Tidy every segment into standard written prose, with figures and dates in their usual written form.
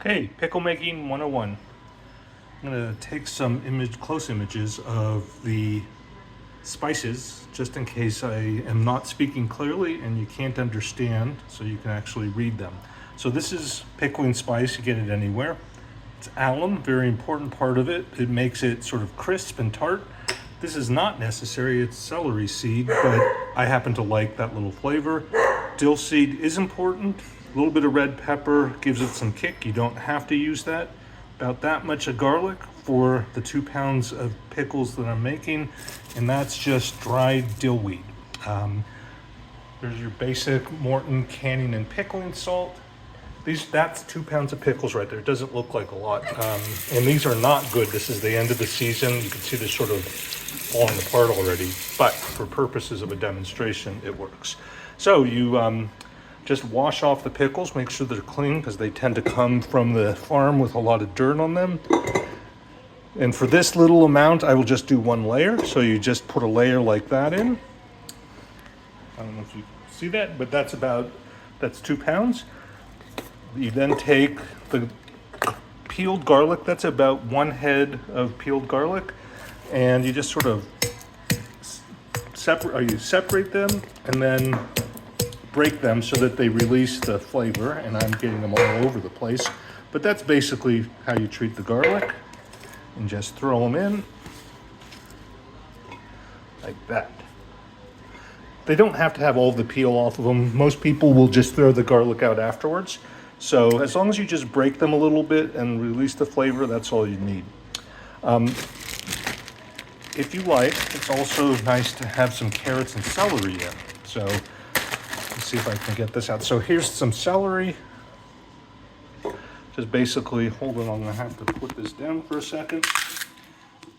Okay, pickle making 101. I'm gonna take some close images of the spices just in case I am not speaking clearly and you can't understand, so you can actually read them. So this is pickling spice, you get it anywhere. It's alum, very important part of it. It makes it sort of crisp and tart. This is not necessary, it's celery seed, but I happen to like that little flavor. Dill seed is important. A little bit of red pepper gives it some kick. You don't have to use that. About that much of garlic for the 2 pounds of pickles that I'm making, and that's just dried dill weed. There's your basic Morton canning and pickling salt. That's 2 pounds of pickles right there. It doesn't look like a lot, and these are not good. This is the end of the season. You can see this sort of falling apart already, but for purposes of a demonstration, it works. So you just wash off the pickles, make sure they're clean because they tend to come from the farm with a lot of dirt on them. And for this little amount, I will just do one layer. So you just put a layer like that in. I don't know if you see that, but that's 2 pounds. You then take the peeled garlic, that's about 1 head of peeled garlic, and you just sort of separate them and then break them so that they release the flavor, and I'm getting them all over the place. But that's basically how you treat the garlic, and just throw them in like that. They don't have to have all the peel off of them. Most people will just throw the garlic out afterwards. So as long as you just break them a little bit and release the flavor, that's all you need. If you like, it's also nice to have some carrots and celery in. So let's see if I can get this out. So here's some celery. Just basically, hold on, I'm gonna have to put this down for a second.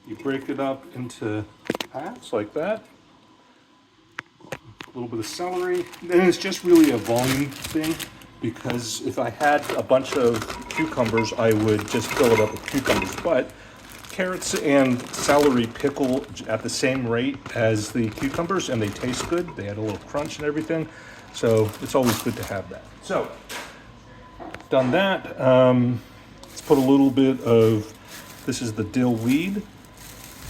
You break it up into halves like that. A little bit of celery. And it's just really a volume thing, because if I had a bunch of cucumbers, I would just fill it up with cucumbers. But carrots and celery pickle at the same rate as the cucumbers, and they taste good. They add a little crunch and everything. So it's always good to have that. So, done that. Let's put a little bit of, this is the dill weed.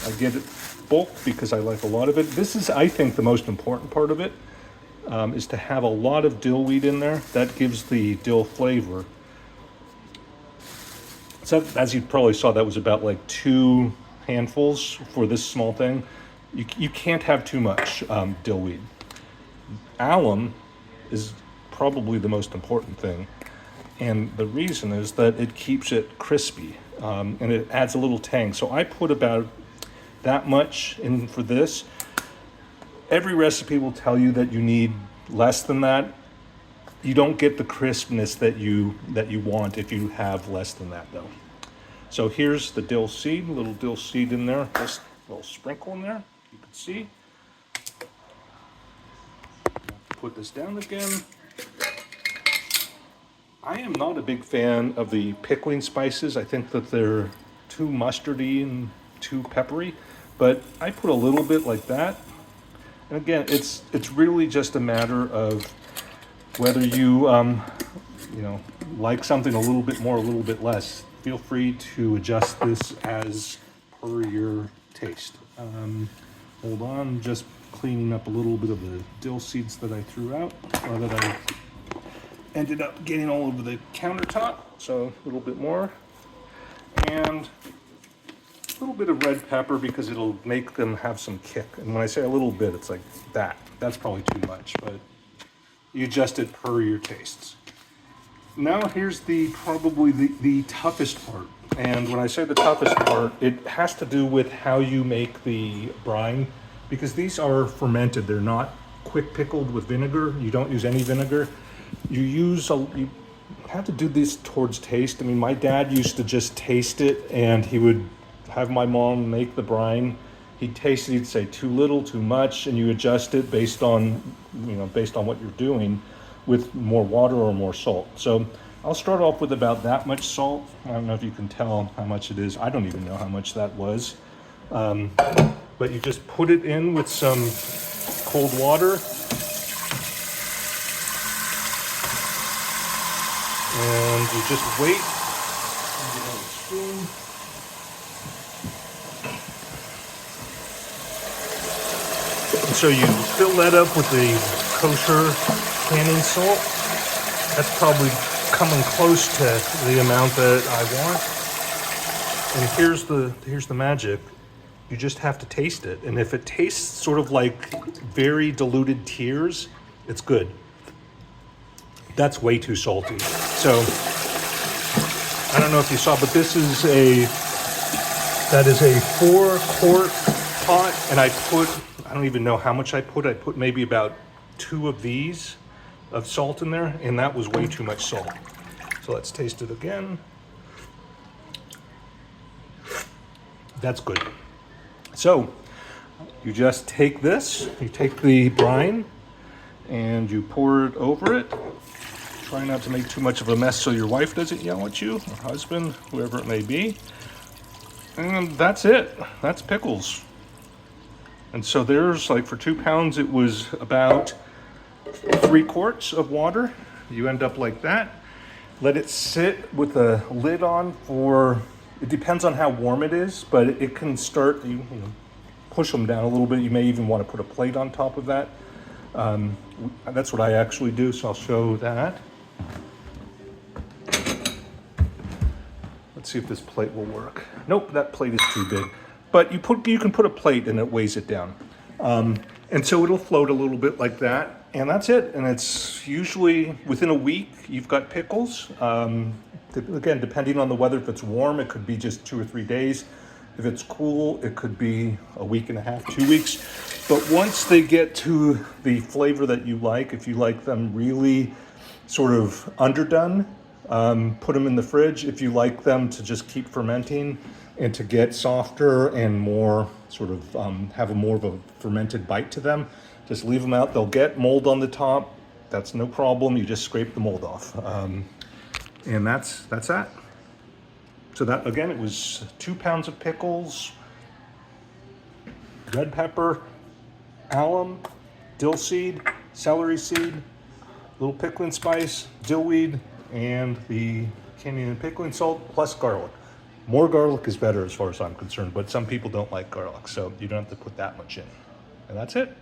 I get it bulk because I like a lot of it. This is, I think, the most important part of it, is to have a lot of dill weed in there. That gives the dill flavor. So as you probably saw, that was about like 2 handfuls for this small thing. You can't have too much dill weed. Alum is probably the most important thing. And the reason is that it keeps it crispy, and it adds a little tang. So I put about that much in for this. Every recipe will tell you that you need less than that. You don't get the crispness that you want if you have less than that, though. So here's the dill seed, little dill seed in there, just a little sprinkle in there, you can see. Put this down again. I am not a big fan of the pickling spices. I think that they're too mustardy and too peppery, but I put a little bit like that. And again, it's really just a matter of whether you like something a little bit more, a little bit less. Feel free to adjust this as per your taste. Hold on, just cleaning up a little bit of the dill seeds that I threw out, or that I ended up getting all over the countertop. So a little bit more, and a little bit of red pepper because it'll make them have some kick. And when I say a little bit, it's like that. That's probably too much, but you adjust it per your tastes. Now here's probably the toughest part. And when I say the toughest part, it has to do with how you make the brine, because these are fermented. They're not quick pickled with vinegar. You don't use any vinegar. You have to do this towards taste. I mean, my dad used to just taste it, and he would have my mom make the brine. He'd taste it, he'd say too little, too much, and you adjust it based on what you're doing, with more water or more salt. So I'll start off with about that much salt. I don't know if you can tell how much it is. I don't even know how much that was. But you just put it in with some cold water. And you just wait Spoon. And so you fill that up with the kosher canning salt. That's probably coming close to the amount that I want. And here's the magic. You just have to taste it. And if it tastes sort of like very diluted tears, it's good. That's way too salty. So I don't know if you saw, but that is a 4-quart pot, and I don't even know how much I put maybe about 2 of these of salt in there, and that was way too much salt. So let's taste it again. That's good. So you just take this, you take the brine, and you pour it over it. Try not to make too much of a mess so your wife doesn't yell at you, or husband, whoever it may be. And that's it. That's pickles. And so there's, like, for 2 pounds, it was about 3 quarts of water. You end up like that. Let it sit with a lid on for, it depends on how warm it is, but it can start, you know, push them down a little bit. You may even want to put a plate on top of that. That's what I actually do, so I'll show that. Let's see if this plate will work. Nope, that plate is too big. But you can put a plate and it weighs it down. And so it'll float a little bit like that, and that's it. And it's usually within a week, you've got pickles. Again, depending on the weather, if it's warm, it could be just 2 or 3 days. If it's cool, it could be a week and a half, 2 weeks. But once they get to the flavor that you like, if you like them really sort of underdone, put them in the fridge. If you like them to just keep fermenting and to get softer and more sort of have more of a fermented bite to them, just leave them out. They'll get mold on the top. That's no problem. You just scrape the mold off. And that's that. So that, again, it was 2 pounds of pickles, red pepper, alum, dill seed, celery seed, little pickling spice, dillweed, and the canning and pickling salt, plus garlic. More garlic is better as far as I'm concerned, but some people don't like garlic, so you don't have to put that much in. And that's it.